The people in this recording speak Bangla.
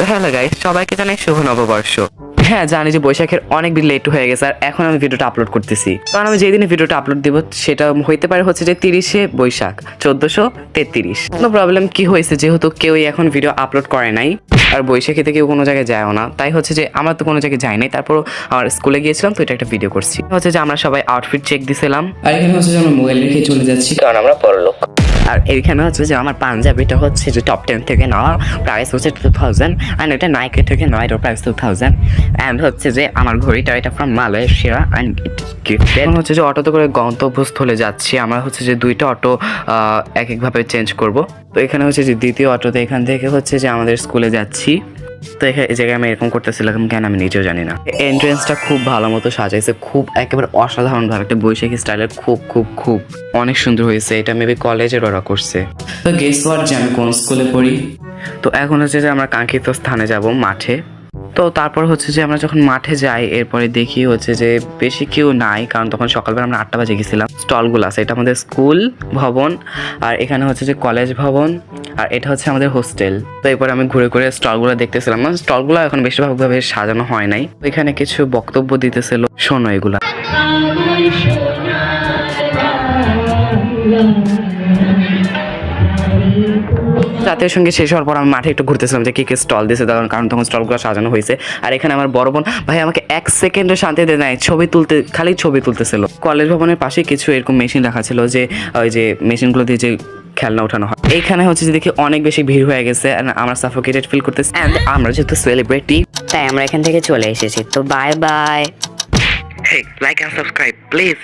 হ্যালো গাইস, সবাইকে জানাই শুভ নববর্ষ। হ্যাঁ, জানি যে বৈশাখের অনেক লেট হয়ে গেছে, আর এখন আমি ভিডিওটা আপলোড করতেছি। কারণ আমি যেই দিনে ভিডিওটা আপলোড দিব সেটা হইতে পারে হচ্ছে যে 30শে বৈশাখ 1433। কোনো প্রবলেম কি হয়েছে, যেহেতু কেউই এখন ভিডিও আপলোড করে নাই আর বৈশাখীতে কেউ কোনো জায়গায় যায়ও না, তাই হচ্ছে যে আমার তো কোনো জায়গায় যাই নাই। তারপর আমার স্কুলে গিয়েছিলাম, তো এটা একটা ভিডিও করছি। হচ্ছে যে আমরা সবাই আউটফিট চেক দিছিলাম, আর এখানে হচ্ছে যে আমরা মোবাইল রেখে চলে যাচ্ছি কারণ আমরা বড়লোক। আর এইখানে হচ্ছে যে আমার পাঞ্জাবিটা হচ্ছে যে টপ 10 থেকে নেওয়া, প্রাইস হচ্ছে 2000, অ্যান্ড এটা নাইকি থেকে নেওয়া, এটার প্রাইস 2000, অ্যান্ড হচ্ছে যে আমার ঘড়িটা এটা ফ্রম মালয়েশিয়া অ্যান্ড গিফটেড। হচ্ছে যে অটোতে করে গন্তব্যস্থলে যাচ্ছি। আমরা হচ্ছে যে দুইটা অটো এক একভাবে চেঞ্জ করব। তো এখানে হচ্ছে যে দ্বিতীয় অটোতে এখান থেকে হচ্ছে যে আমাদের স্কুলে যাচ্ছি। তো এই জায়গায় আমি এরকম করতেছিলাম কেন আমি নিজেও জানি না। এন্ট্রেন্সটা খুব ভালো মতো সাজাইছে, খুব একেবারে অসাধারণ ভাবে, একটা বৈশাখী স্টাইলের, খুব খুব খুব অনেক সুন্দর হয়েছে। এটা মেবি কলেজের ওরা করছে। তো গেস হোয়াট, যে আমি কোন স্কুলে পড়ি। তো এখন হচ্ছে যে আমরা কাঙ্ক্ষিত স্থানে যাব, মাঠে। তো তারপর হচ্ছে যে আমরা যখন মাঠে যাই, এরপরে দেখি হচ্ছে যে বেশি কেউ নাই, কারণ তখন সকালবেলা আমরা 8টা বাজে গেছিলাম। স্টলগুলো আছে, এটা আমাদের স্কুল ভবন, আর এখানে হচ্ছে যে কলেজ ভবন, আর এটা হচ্ছে আমাদের হোস্টেল। তো এরপরে আমি ঘুরে ঘুরে স্টলগুলো দেখতেছিলাম। না, স্টলগুলো এখন বেশিরভাগভাবে সাজানো হয় নাই। এখানে কিছু বক্তব্য দিতেছিল, শোনো এগুলা। রাতের সঙ্গে শেষ হওয়ার পর আমি মাঠে একটু ঘুরতেছিলাম যে কি কি স্টল দিয়েছে, কারণ তখন স্টলগুলো সাজানো হয়েছে। আর এখানে আমার বড় বোন ভাই আমাকে 1 সেকেন্ডও শান্তি দেয় নাই, খালি ছবি তুলতেছিল। কলেজ ভবনের পাশে কিছু এরকম মেশিন রাখা ছিল, যে ওই যে মেশিনগুলো দিয়ে যে খেলনা ওঠানো হয়। এইখানে হচ্ছে যে দেখি অনেক বেশি ভিড় হয়ে গেছে, আমরা সাফোকেটেড ফিল করতেছি। এন্ড আমরা যেহেতু সেলিব্রিটি, তাই আমরা এখান থেকে চলে এসেছি। তো bye bye. Like and subscribe please.